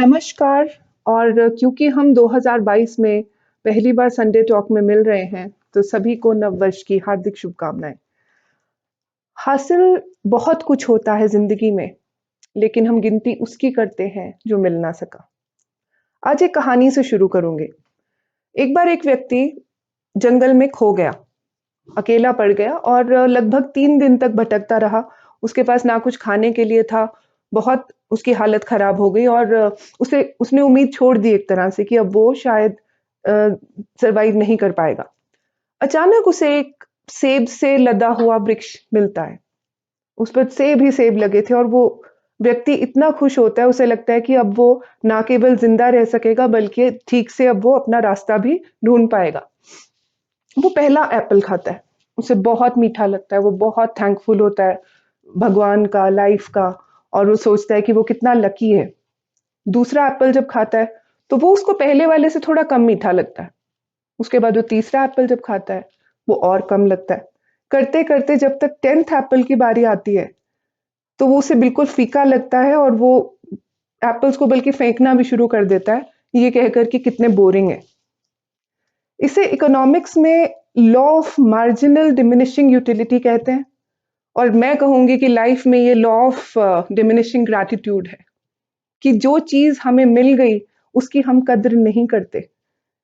नमस्कार। और क्योंकि हम 2022 में पहली बार संडे टॉक में मिल रहे हैं, तो सभी को नववर्ष की हार्दिक शुभकामनाएँ। हासिल बहुत कुछ होता है ज़िंदगी में, लेकिन हम गिनती उसकी करते हैं जो मिल ना सका। आज एक कहानी से शुरू करूँगी। एक बार एक व्यक्ति जंगल में खो गया, अकेला पड़ गया और लगभग 3 दिन तक भटकता रहा। उसके पास ना कुछ खाने के लिए था, बहुत उसकी हालत खराब हो गई और उसने उम्मीद छोड़ दी एक तरह से कि अब वो शायद अ, सर्वाइव नहीं कर पाएगा। अचानक उसे एक सेब से लदा हुआ वृक्ष मिलता है। उस पर सेब ही सेब लगे थे और वो व्यक्ति इतना खुश होता है, उसे लगता है कि अब वो ना केवल ज़िंदा रह सकेगा बल्कि ठीक से अब वो अपना रास्ता भी ढूँढ पाएगा। वो पहला एप्पल खाता है, उसे बहुत मीठा लगता है, वो बहुत थैंकफुल होता है भगवान का, लाइफ का, और वो सोचता है कि वो कितना लकी है। दूसरा एप्पल जब खाता है, तो वो उसको पहले वाले से थोड़ा कम मीठा लगता है। उसके बाद वो तीसरा एप्पल जब खाता है, वो और कम लगता है। करते-करते जब तक 10th एप्पल की बारी आती है, तो वो उसे बिल्कुल फीका लगता है और वो एप्पल्स को बल्कि फेंकना भी शुरू कर देता है, ये कहकर कि कितने बोरिंग है। इसे इकोनॉमिक्स में law of marginal diminishing utility कहते हैं, और मैं कहूँगी कि लाइफ में ये लॉ ऑफ डिमिनिशिंग ग्रैटिट्यूड है कि जो चीज़ हमें मिल गई, उसकी हम कद्र नहीं करते।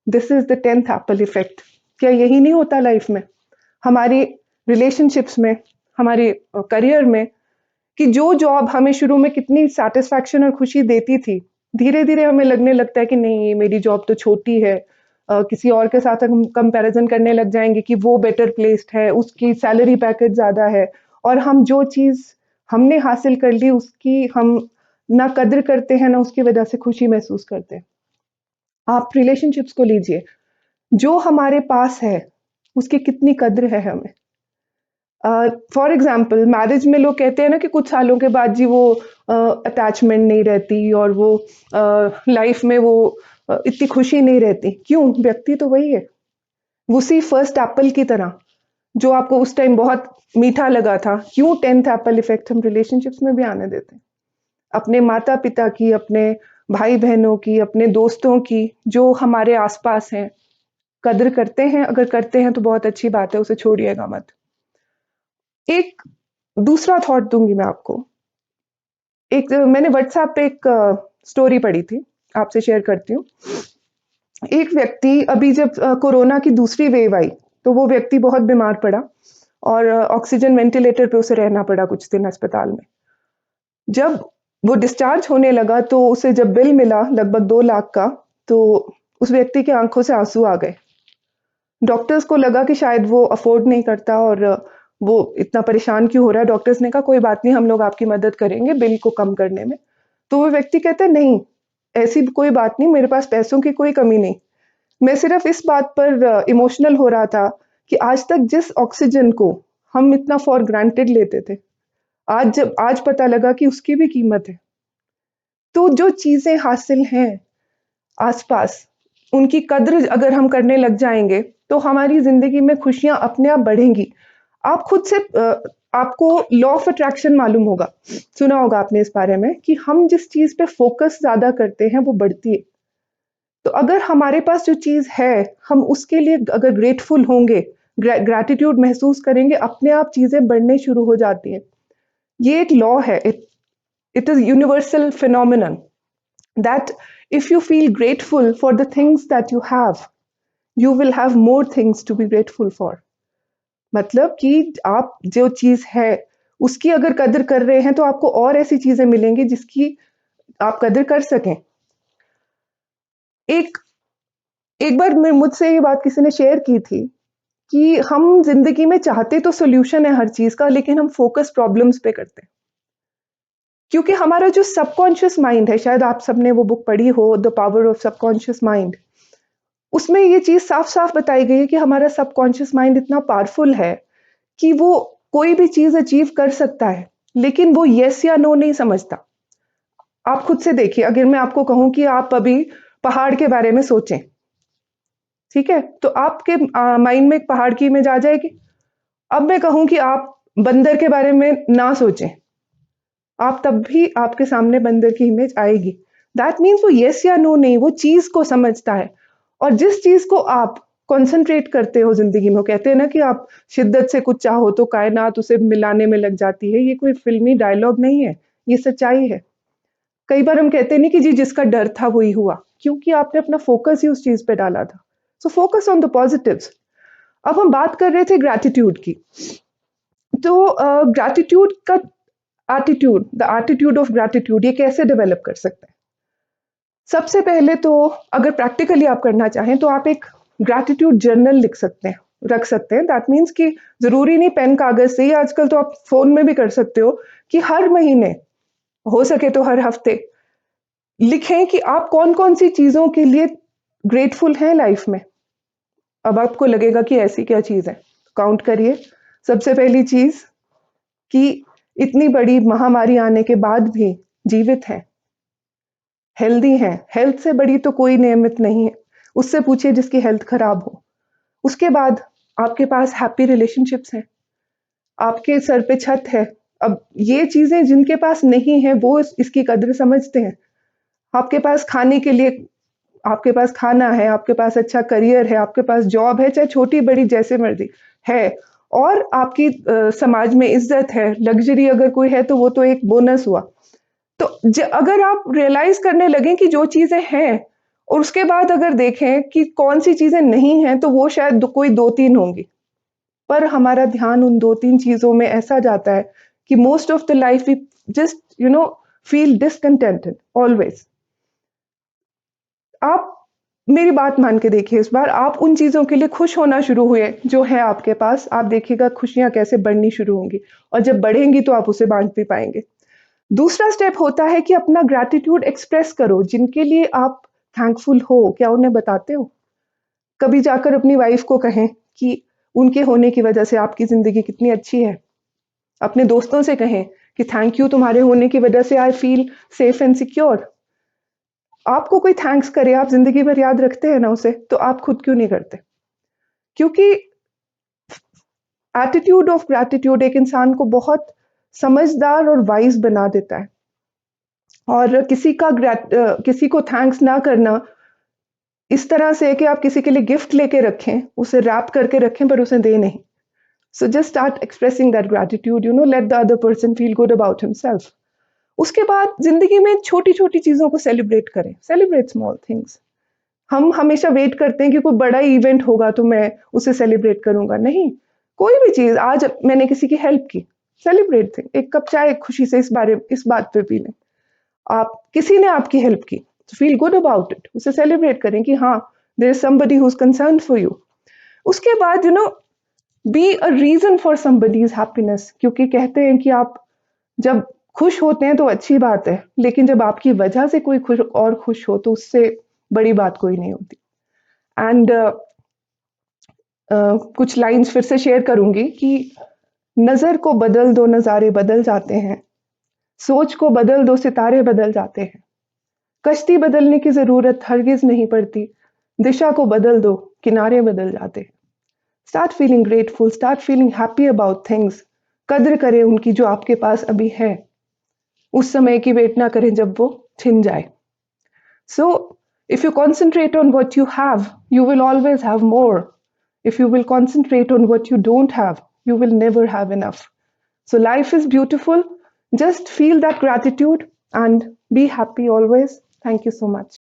This is the 10th Apple effect. क्या यही नहीं होता लाइफ में? हमारी रिलेशनशिप्स में, हमारे करियर में, कि जो जॉब हमें शुरू में कितनी सैटिस्फैक्शन और खुशी देती थी, धीरे-धीरे हमें लगने लगता है कि नहीं, ये मेरी जॉब तो छोटी है। किसी और के साथ हम कंपैरिज़न करने लग जाएँगे कि वो बेटर प्लेस्ड है, उसकी सैलरी पैकेज ज़्यादा है, और हम जो चीज़ हमने हासिल कर ली, उसकी हम ना कद्र करते हैं, ना उसकी वजह से खुशी महसूस करते हैं। आप रिलेशनशिप्स को लीजिए, जो हमारे पास है, उसकी कितनी कद्र है हमें। फॉर एग्ज़ाम्पल मैरिज में लोग कहते हैं ना कि कुछ सालों के बाद जी वो अटैचमेंट नहीं रहती और वो लाइफ में वो इतनी खुशी नहीं रहती। क्यों? व्यक्ति तो वही है। उसी फर्स्ट एप्पल की तरह, जो आपको उस टाइम बहुत मीठा लगा था, क्यों 10th एप्पल इफ़ेक्ट हम रिलेशनशिप्स में भी आने देते हैं? अपने माता-पिता की, अपने भाई-बहनों की, अपने दोस्तों की, जो हमारे आस-पास हैं, कद्र करते हैं? अगर करते हैं तो बहुत अच्छी बात है, उसे छोड़िएगा मत। एक दूसरा थॉट दूँगी मैं आपको। मैंने व्हाट्सएप पे एक स्टोरी पढ़ी थी, आपसे शेयर करती हूँ। एक व्यक्ति, अभी जब कोरोना की दूसरी वेव आई, तो वो व्यक्ति बहुत बीमार पड़ा और ऑक्सीजन वेंटिलेटर पे उसे रहना पड़ा कुछ दिन अस्पताल में। जब वो डिस्चार्ज होने लगा, तो उसे जब बिल मिला लगभग 2 लाख का, तो उस व्यक्ति की आँखों से आँसू आ गए। डॉक्टर्स को लगा कि शायद वो अफ़ोर्ड नहीं करता और वो इतना परेशान क्यों हो रहा है। डॉक्टर्स ने कहा कोई बात नहीं, हम लोग आपकी मदद करेंगे बिल को कम करने में। तो वो व्यक्ति कहता है नहीं, ऐसी कोई बात नहीं, मेरे पास पैसों की कोई कमी नहीं। मैं सिर्फ़ इस बात पर इमोशनल हो रहा था कि आज तक जिस ऑक्सीजन को हम इतना फॉर ग्रांटेड लेते थे, आज पता लगा कि उसकी भी कीमत है। तो जो चीज़ें हासिल हैं आस-पास, उनकी कद्र अगर हम करने लग जाएँगे, तो हमारी ज़िंदगी में खुशियाँ अपने आप बढ़ेंगी। आप खुद से आपको लॉ ऑफ अट्रैक्शन मालूम होगा, सुना होगा आपने इस बारे में कि हम जिस चीज़ पे फ़ोकस ज़्यादा करते हैं, वो बढ़ती है। तो अगर हमारे पास जो चीज़ है, हम उसके लिए अगर ग्रेटफुल होंगे, ग्रैटिट्यूड महसूस करेंगे, अपने आप चीज़ें बढ़ने शुरू हो जाती हैं। ये एक लॉ है, it is universal phenomenon that if you feel grateful for the things that you have, you will have more things to be grateful for. मतलब कि आप जो चीज़ है, उसकी अगर कद्र कर रहे हैं, तो आपको और ऐसी चीज़ें मिलेंगी जिसकी आप कद्र कर सकें। एक एक बार मैं मुझसे ये बात किसी ने शेयर की थी कि हम ज़िंदगी में चाहते तो सॉल्यूशन है हर चीज़ का, लेकिन हम फ़ोकस प्रॉब्लम्स पे करते हैं। क्योंकि हमारा जो सबकॉन्शियस माइंड है, शायद आप सबने वो बुक पढ़ी हो, the power of subconscious mind. उसमें ये चीज़ साफ-साफ बताई गई है कि हमारा सबकॉन्शियस माइंड इतना पावरफुल है कि वो कोई भी चीज़ अचीव कर सकता है, लेकिन वो येस या नो नहीं समझता। आप खुद से देखिए, अगर मैं आपको कहूँ कि आप अभी पहाड़ के बारे में सोचें, ठीक है? तो आपके माइंड में एक पहाड़ की इमेज आ जाएगी। अब मैं कहूँ कि आप बंदर के बारे में ना सोचें, आप तब भी आपके सामने बंदर की इमेज आएगी। दैट मीन्स वो येस या नो नहीं, वो चीज को समझता है। और जिस चीज को आप कॉन्सेंट्रेट करते हो जिंदगी में, वो कहते हैं ना कि आप शिद्दत से कुछ चाहो तो कायनात उसे मिलाने में लग जाती है, ये कोई फिल्मी डायलॉग नहीं है, ये सच्चाई है। कई बार हम कहते नहीं कि जी जिसका डर था वही हुआ, क्योंकि आपने अपना फोकस ही उस चीज पे डाला था। So focus on the positives. अब हम बात कर रहे थे ग्रैटिट्यूड की। तो ग्रैटिट्यूड का attitude, the attitude of gratitude, ये कैसे डेवलप कर सकते हैं? सबसे पहले तो अगर प्रैक्टिकली आप करना चाहें तो आप एक ग्रैटिट्यूड जर्नल लिख सकते हैं, रख सकते हैं। दैट मीन्स कि जरूरी नहीं पेन कागज से ही, आजकल तो आप फोन में भी कर सकते हो कि हर महीने, हो सके तो हर हफ्ते लिखें कि आप कौन कौन सी चीजों के लिए ग्रेटफुल हैं लाइफ में। अब आपको लगेगा कि ऐसी क्या चीज है, काउंट करिए। सबसे पहली चीज कि इतनी बड़ी महामारी आने के बाद भी जीवित है, हेल्दी है। हेल्थ से बड़ी तो कोई नेमत नहीं है, उससे पूछिए जिसकी हेल्थ खराब हो। उसके बाद आपके पास हैप्पी रिलेशनशिप्स हैं, आपके सर पे छत है। अब ये चीजें जिनके पास नहीं है वो इसकी कद्र समझते हैं। आपके पास खाने के लिए, आपके पास खाना है, आपके पास अच्छा करियर है, आपके पास जॉब है, चाहे छोटी बड़ी जैसे मर्जी है, और आपकी समाज में इज्जत है। लग्जरी अगर कोई है तो वो तो एक बोनस हुआ। तो अगर आप रियलाइज करने लगे कि जो चीजें हैं, और उसके बाद अगर देखें कि कौन सी चीजें नहीं हैं, तो वो शायद कोई दो तीन होंगी। पर हमारा ध्यान उन दो तीन चीजों में ऐसा जाता है कि most of the life we just feel discontented always. आप मेरी बात मान के देखिए, इस बार आप उन चीजों के लिए खुश होना शुरू हुए जो है आपके पास। आप देखिएगा खुशियां कैसे बढ़नी शुरू होंगी, और जब बढ़ेंगी तो आप उसे बांट भी पाएंगे। दूसरा स्टेप होता है कि अपना ग्रैटिट्यूड एक्सप्रेस करो। जिनके लिए आप थैंकफुल हो, क्या उन्हें बताते हो? कभी जाकर अपनी वाइफ को कहें कि उनके होने की वजह से आपकी जिंदगी कितनी अच्छी है। अपने दोस्तों से कहें कि थैंक यू, तुम्हारे होने की वजह से I feel safe and secure. आपको कोई थैंक्स करे, आप जिंदगी भर याद रखते हैं ना उसे, तो आप खुद क्यों नहीं करते? क्योंकि एटीट्यूड ऑफ ग्रैटिट्यूड एक इंसान को बहुत समझदार और वाइज बना देता है। और किसी को थैंक्स ना करना इस तरह से कि आप किसी के लिए गिफ्ट लेके रखें, उसे रैप करके रखें पर उसे दे नहीं। So just start expressing that gratitude, let the other person feel good about himself. उसके बाद जिंदगी में छोटी छोटी चीजों को सेलिब्रेट करें, सेलिब्रेट स्मॉल थिंग्स। हम हमेशा वेट करते हैं कि कोई बड़ा इवेंट होगा तो मैं उसे सेलिब्रेट करूंगा, नहीं। कोई भी चीज, आज मैंने किसी की हेल्प की, सेलिब्रेट थिंग। एक कप चाय खुशी से इस बात पे पी लें। आप किसी ने आपकी हेल्प की, तो फील गुड अबाउट इट, उसे सेलिब्रेट करें कि हाँ, there is somebody who is concern for you. उसके बाद be a reason for somebody's happiness. क्योंकि कहते हैं कि आप जब खुश होते हैं तो अच्छी बात है, लेकिन जब आपकी वजह से कोई खुश हो तो उससे बड़ी बात कोई नहीं होती। एंड कुछ लाइंस फिर से शेयर करूंगी कि नजर को बदल दो, नजारे बदल जाते हैं। सोच को बदल दो, सितारे बदल जाते हैं। कश्ती बदलने की जरूरत हरगिज नहीं पड़ती, दिशा को बदल दो, किनारे बदल जाते हैं। Start feeling grateful, start feeling happy about things. कद्र करें उनकी जो आपके पास अभी है। उस समय की वेट ना करें जब वो छिन जाए। So, if you concentrate on what you have, you will always have more. If you will concentrate on what you don't have, you will never have enough. So, life is beautiful. Just feel that gratitude and be happy always. Thank you so much.